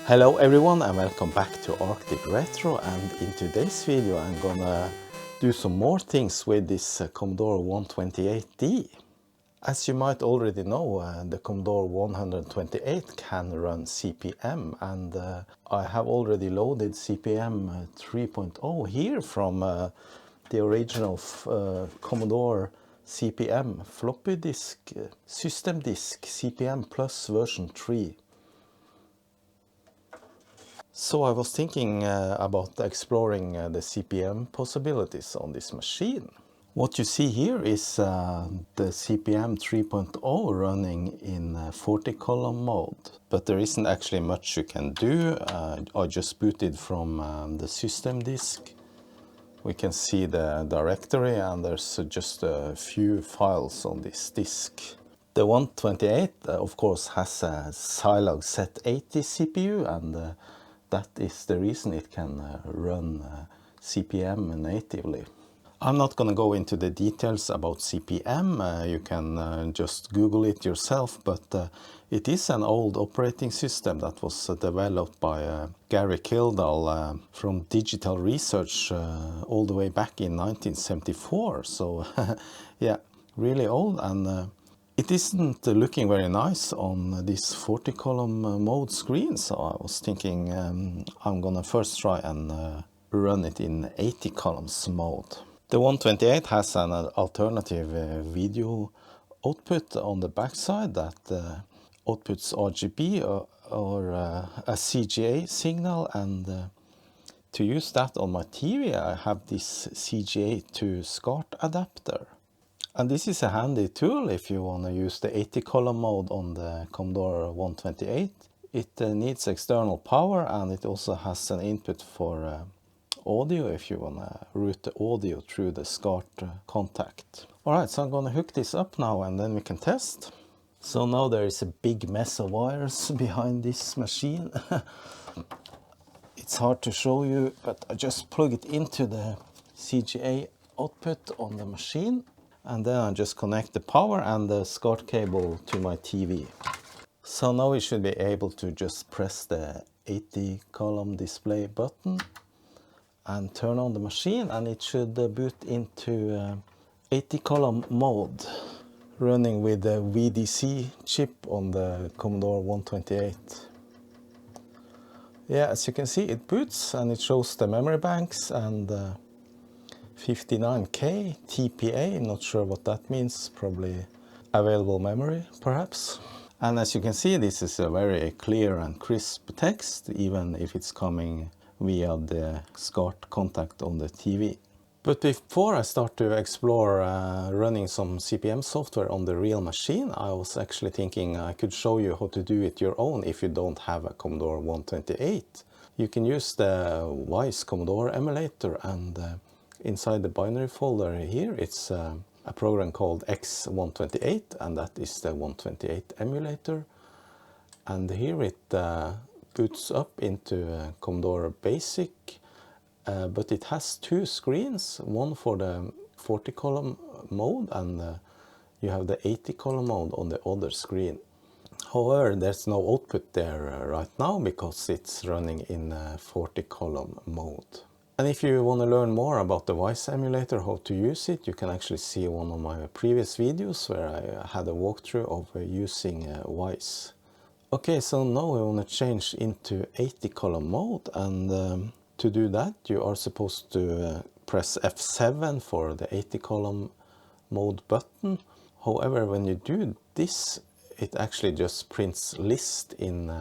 Hello everyone and welcome back to Arctic Retro, and in today's video I'm gonna do some more things with this Commodore 128D. As you might already know, the Commodore 128 can run CP/M, and I have already loaded CP/M 3.0 here from the original Commodore CP/M floppy disk, system disk CP/M Plus version 3. So I was thinking about exploring the CP/M possibilities on this machine. What you see here is the CP/M 3.0 running in 40-column mode. But there isn't actually much you can do. I just booted from the system disk. We can see the directory, and there's just a few files on this disk. The 128 of course has a Zilog Z80 CPU, and that is the reason it can run CP/M natively. I'm not going to go into the details about CP/M. You can just Google it yourself, but it is an old operating system that was developed by Gary Kildall from Digital Research all the way back in 1974. So yeah, really old, and it isn't looking very nice on this 40-column mode screen, so I was thinking I'm gonna first try and run it in 80 columns mode. The 128 has an alternative video output on the backside that outputs RGB or a CGA signal, and to use that on my TV I have this CGA to SCART adapter. And this is a handy tool if you want to use the 80-column mode on the Commodore 128. It needs external power, and it also has an input for audio if you want to route the audio through the SCART contact. Alright, so I'm going to hook this up now and then we can test. So now there is a big mess of wires behind this machine. It's hard to show you, but I just plug it into the CGA output on the machine. And then I just connect the power and the SCART cable to my TV. So now we should be able to just press the 80-column display button and turn on the machine, and it should boot into 80-column mode, running with the VDC chip on the Commodore 128. Yeah, as you can see, it boots and it shows the memory banks and 59K TPA, not sure what that means, probably available memory perhaps. And as you can see, this is a very clear and crisp text, even if it's coming via the SCART contact on the TV. But before I start to explore running some CP/M software on the real machine, I was actually thinking I could show you how to do it your own if you don't have a Commodore 128. You can use the Wise Commodore emulator, and inside the binary folder here, it's a program called X128, and that is the 128 emulator. And here it boots up into Commodore Basic, but it has two screens, one for the 40-column mode, and you have the 80-column mode on the other screen. However, there's no output there right now because it's running in 40-column mode. And if you want to learn more about the Wise emulator, how to use it, you can actually see one of my previous videos where I had a walkthrough of using Wise. Okay, so now we want to change into 80-column mode, and to do that you are supposed to press F7 for the 80-column mode button. However, when you do this, it actually just prints list in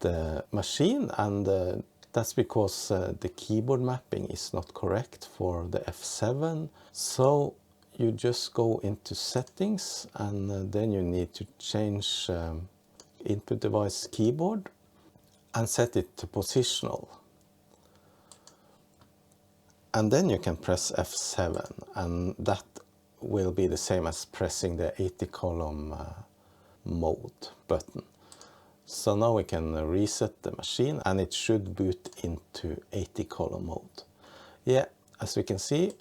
the machine, and that's because the keyboard mapping is not correct for the F7. So you just go into settings, and then you need to change input device keyboard and set it to positional. And then you can press F7, and that will be the same as pressing the 80-column mode button. So now we can reset the machine, and it should boot into 80-column mode. Yeah, as we can see,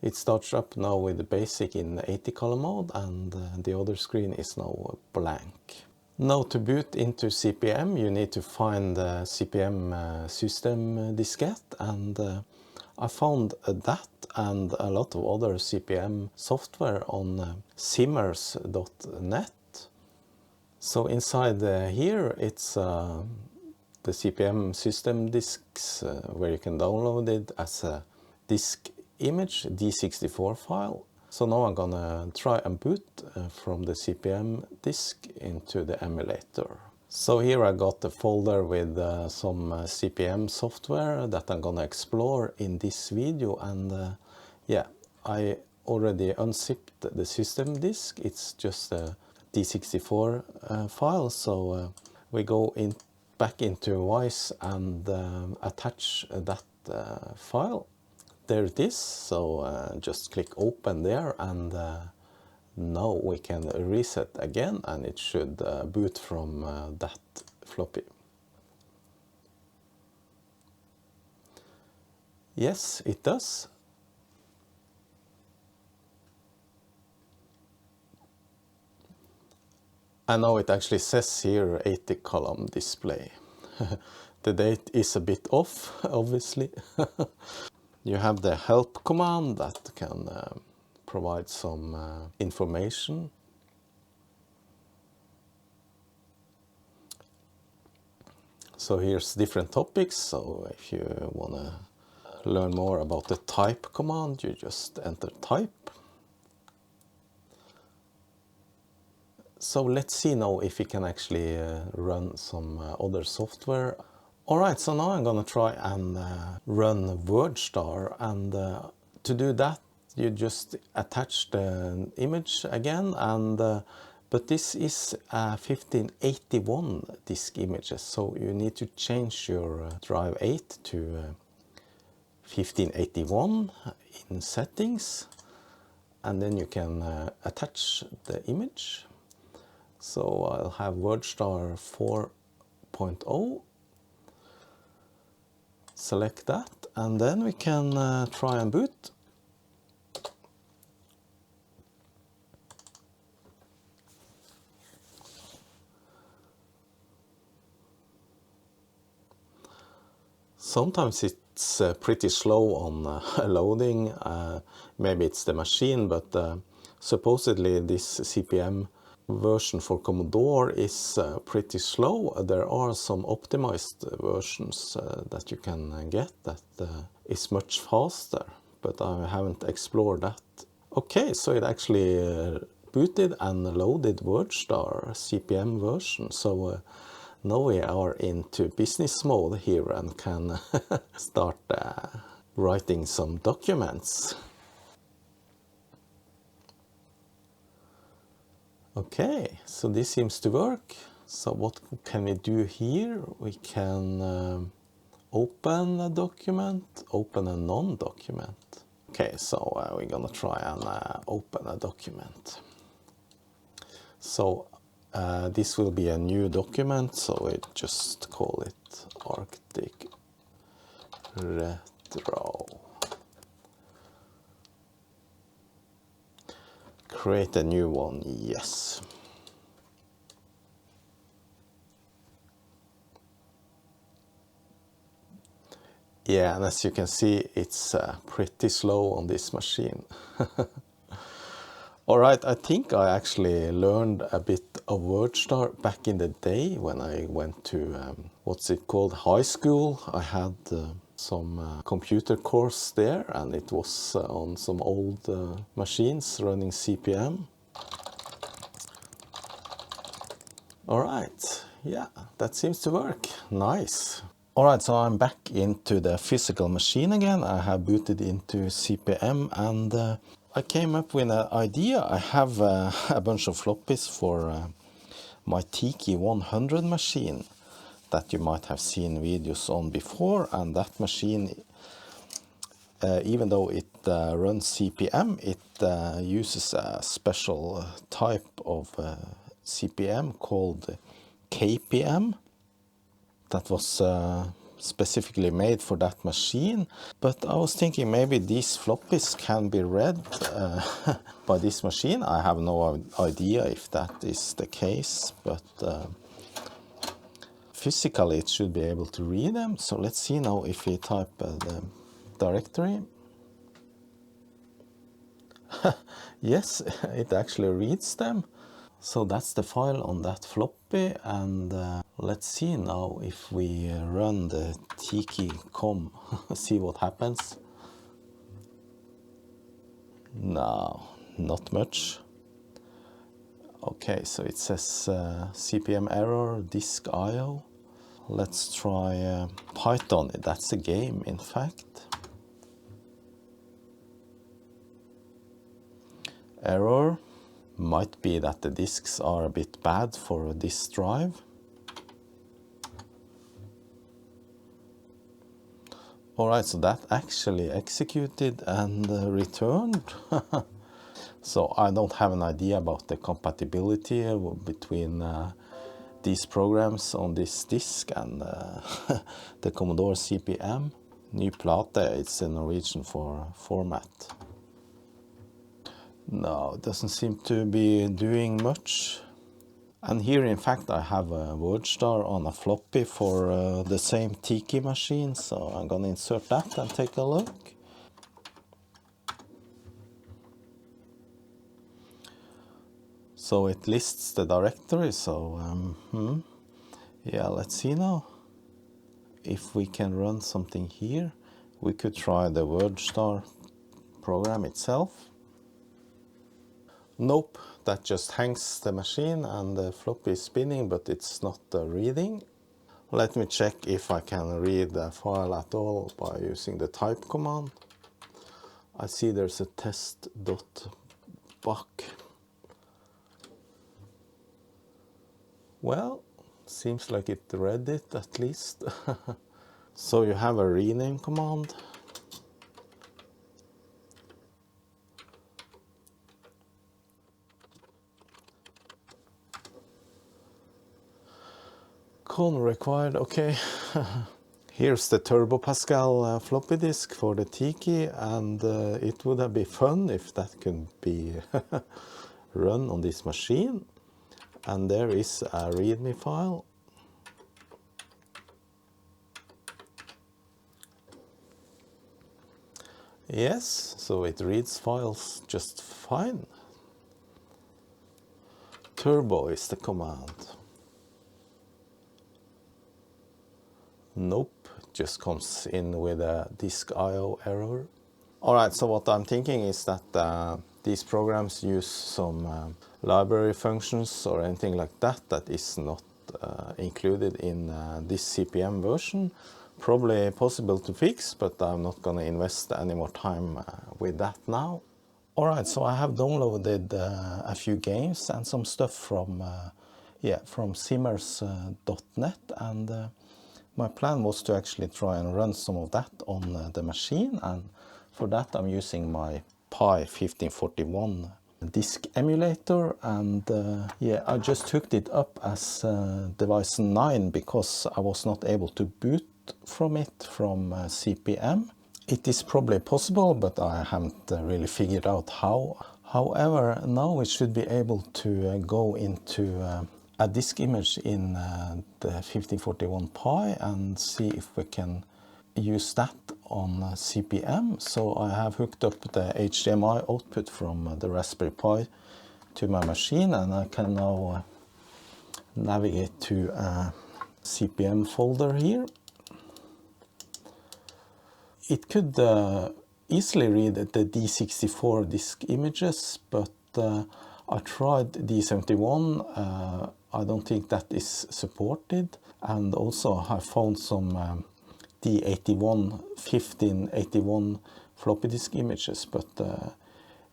it starts up now with the basic in 80-column mode, and the other screen is now blank. Now to boot into CPM you need to find the CPM system diskette, and I found that and a lot of other CPM software on simmers.net. So inside here it's the CPM system disks where you can download it as a disk image, D64 file. So now I'm gonna try and boot from the CPM disk into the emulator. So here I got the folder with some CPM software that I'm gonna explore in this video, and yeah, I already unzipped the system disk. It's just a D64 file, so we go back into Wise and attach that file. There it is, so just click open there, and now we can reset again and it should boot from that floppy. Yes, it does. And now it actually says here 80 column display. The date is a bit off, obviously. You have the help command that can provide some information. So here's different topics, so if you want to learn more about the type command, you just enter type. So let's see now if we can actually run some other software. Alright, so now I'm gonna try and run WordStar, and to do that you just attach the image again, and but this is 1581 disk images, so you need to change your drive 8 to 1581 in settings, and then you can attach the image. So I'll have WordStar 4.0. Select that, and then we can try and boot. Sometimes it's pretty slow on loading. Maybe it's the machine, but supposedly this CPM version for Commodore is pretty slow. There are some optimized versions that you can get that is much faster, but I haven't explored that. Okay, so it actually booted and loaded WordStar CPM version. So now we are into business mode here and can start writing some documents. Okay, so this seems to work. So what can we do here? We can open a document, open a non-document. Okay, so we're gonna try and open a document. So this will be a new document, so we just call it Arctic Retro. Create a new one, yes. Yeah, and as you can see, it's pretty slow on this machine. Alright, I think I actually learned a bit of WordStar back in the day when I went to, what's it called, high school. I had some computer course there, and it was on some old machines running CPM. Alright, yeah, that seems to work. Nice. Alright, so I'm back into the physical machine again. I have booted into CPM, and I came up with an idea. I have a bunch of floppies for my Tiki 100 machine that you might have seen videos on before, and that machine, even though it runs CPM, it uses a special type of CPM called KPM that was specifically made for that machine. But I was thinking maybe these floppies can be read by this machine. I have no idea if that is the case, but physically it should be able to read them. So let's see now if we type the directory. Yes, it actually reads them. So that's the file on that floppy, and let's see now if we run the tiki.com, see what happens. No, not much. Okay, so it says CPM error, disk IO. Let's try Python. That's a game, in fact. Error. Might be that the disks are a bit bad for this drive. Alright, so that actually executed and returned. So I don't have an idea about the compatibility between these programs on this disk and the Commodore CPM. Ny plate, it's a Norwegian for format. No, it doesn't seem to be doing much. And here, in fact, I have a WordStar on a floppy for the same Tiki machine, so I'm gonna insert that and take a look. So it lists the directory, so yeah, let's see now. If we can run something here, we could try the WordStar program itself. Nope, that just hangs the machine and the floppy is spinning, but it's not reading. Let me check if I can read the file at all by using the type command. I see there's a test.buck. Well, seems like it read it at least. So you have a rename command. Con required, okay. Here's the Turbo Pascal floppy disk for the Tiki, and it would have been fun if that could be run on this machine. And there is a README file. Yes, so it reads files just fine. Turbo is the command. Nope, just comes in with a disk IO error. Alright, so what I'm thinking is that these programs use some library functions or anything like that that is not included in this CPM version. Probably possible to fix, but I'm not going to invest any more time with that now. Alright, so I have downloaded a few games and some stuff from simmers.net, and my plan was to actually try and run some of that on the machine, and for that I'm using my Pi 1541 disk emulator, and I just hooked it up as device 9 because I was not able to boot from it from CPM. It is probably possible, but I haven't really figured out how. However, now we should be able to go into a disk image in the 1541 Pi and see if we can use that on CPM. So I have hooked up the HDMI output from the Raspberry Pi to my machine, and I can now navigate to a CPM folder here. It could easily read the D64 disk images, but I tried D71. I don't think that is supported, and also I found some D81, 1581 floppy disk images, but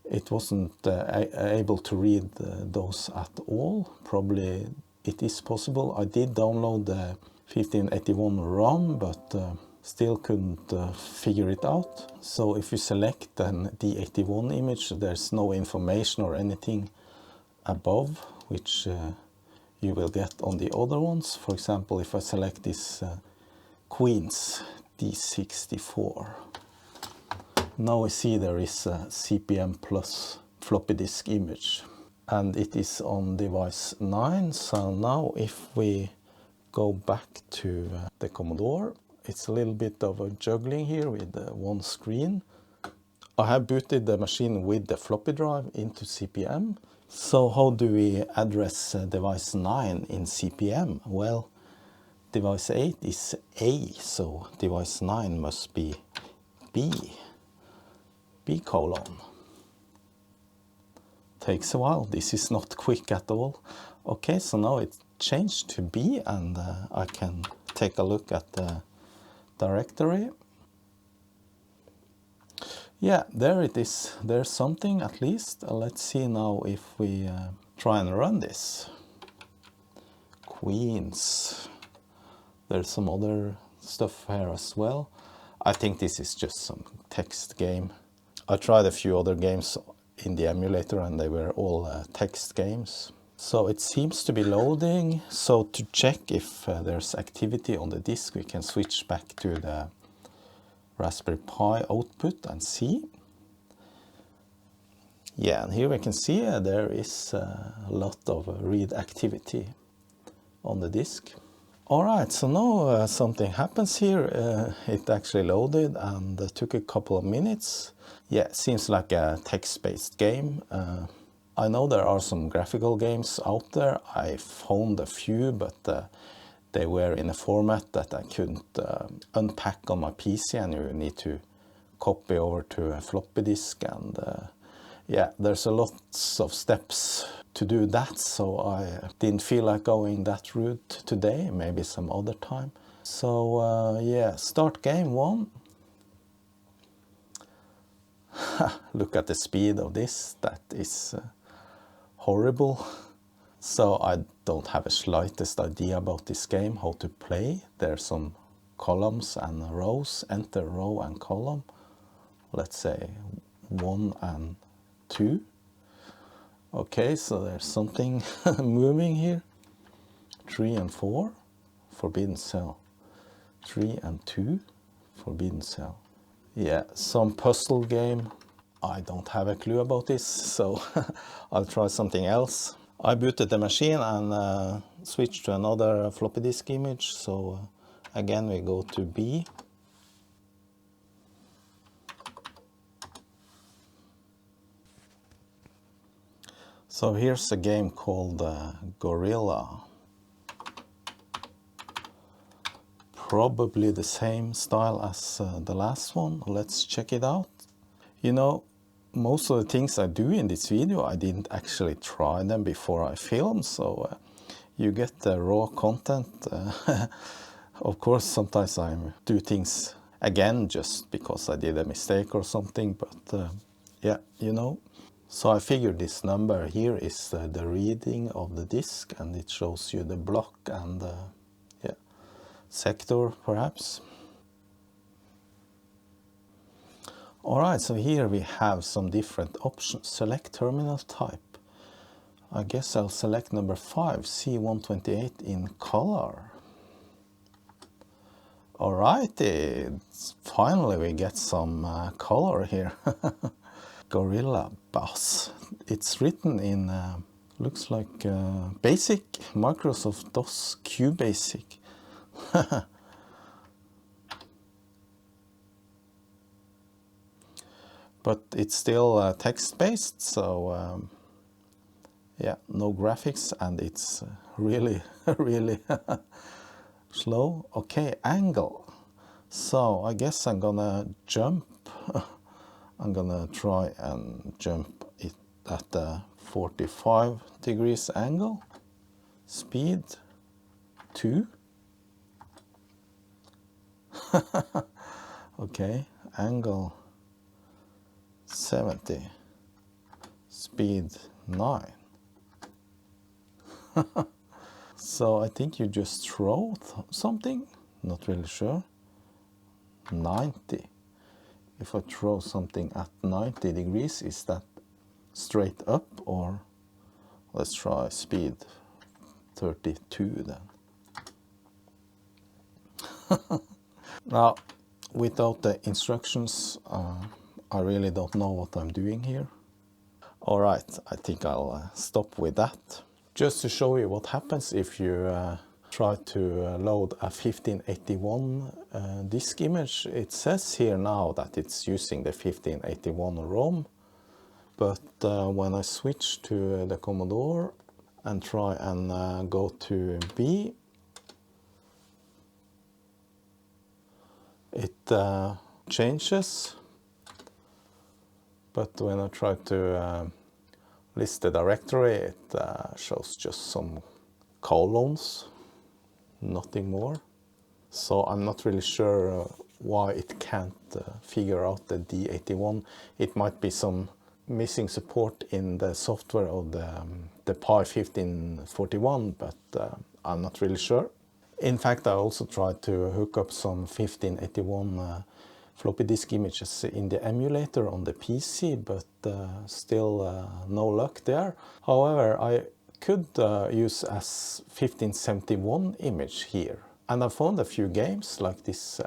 it wasn't able to read those at all. Probably it is possible. I did download the 1581 ROM, but still couldn't figure it out. So if you select an D81 image, there's no information or anything above, which you will get on the other ones. For example, if I select this Queens D64. Now we see there is a CPM plus floppy disk image, and it is on device 9. So now if we go back to the Commodore, it's a little bit of a juggling here with one screen. I have booted the machine with the floppy drive into CPM. So how do we address device 9 in CPM? Well, device 8 is A, so device 9 must be B. B colon. Takes a while. This is not quick at all. Okay, so now it's changed to B, and I can take a look at the directory. Yeah, there it is. There's something at least. Let's see now if we try and run this. Queens. There's some other stuff here as well. I think this is just some text game. I tried a few other games in the emulator and they were all text games. So it seems to be loading. So to check if there's activity on the disk, we can switch back to the Raspberry Pi output and see. Yeah, and here we can see there is a lot of read activity on the disk. Alright, so now something happens here. It actually loaded and took a couple of minutes. Yeah, it seems like a text-based game. I know there are some graphical games out there. I found a few, but they were in a format that I couldn't unpack on my PC, and you need to copy over to a floppy disk. And yeah, there's a lots of steps to do that, so I didn't feel like going that route today, maybe some other time. So yeah, start game 1. Look at the speed of this, that is horrible. So I don't have a slightest idea about this game, how to play. There's some columns and rows, enter row and column. Let's say 1 and 2. Okay, so there's something moving here. 3 and 4, forbidden cell. 3 and 2, forbidden cell. Yeah, some puzzle game. I don't have a clue about this, so I'll try something else. I booted the machine and switched to another floppy disk image. So again, we go to B. So here's a game called Gorilla. Probably the same style as the last one. Let's check it out. You know, most of the things I do in this video, I didn't actually try them before I filmed, so you get the raw content. Of course, sometimes I do things again just because I did a mistake or something, but yeah, you know. So I figured this number here is the reading of the disk, and it shows you the block and yeah, sector perhaps. Alright, so here we have some different options. Select terminal type. I guess I'll select number 5, C128 in color. Alrighty, finally we get some color here. Gorilla Bass. It's written in, looks like BASIC, Microsoft DOS QBasic. But it's still text-based, so yeah, no graphics, and it's really, really slow. Okay, angle. So I guess I'm gonna jump. I'm gonna try and jump it at a 45 degrees angle. Speed 2. Okay, angle 70. Speed 9. So I think you just throw something, not really sure. 90. If I throw something at 90 degrees, is that straight up, or let's try speed 32 then. Now, without the instructions, I really don't know what I'm doing here. Alright, I think I'll stop with that. Just to show you what happens if you try to load a 1581 disk image. It says here now that it's using the 1581 ROM, but when I switch to the Commodore and try and go to B, it changes. But when I try to list the directory, it shows just some colons, nothing more. So I'm not really sure why it can't figure out the D81. It might be some missing support in the software of the Pi 1541, but I'm not really sure. In fact, I also tried to hook up some 1581 floppy disk images in the emulator on the PC, but still no luck there. However, I could use as 1571 image here. And I found a few games like this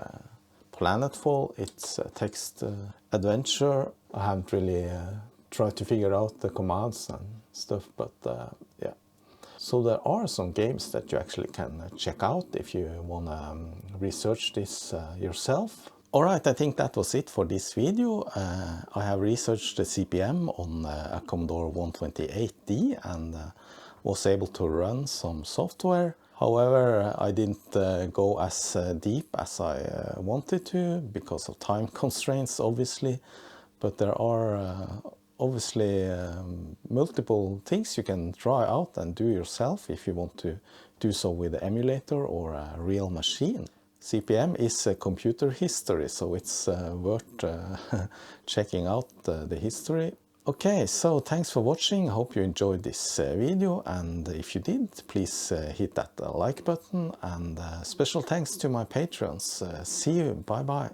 Planetfall. It's a text adventure. I haven't really tried to figure out the commands and stuff, but yeah. So there are some games that you actually can check out if you want to research this yourself. Alright, I think that was it for this video. I have researched the CPM on a Commodore 128D and was able to run some software. However, I didn't go as deep as I wanted to because of time constraints, obviously. But there are obviously multiple things you can try out and do yourself if you want to do so with the emulator or a real machine. CPM is computer history, so it's worth checking out the history. Okay, so thanks for watching. I hope you enjoyed this video, and if you did, please hit that like button, and special thanks to my patrons. See you, bye bye.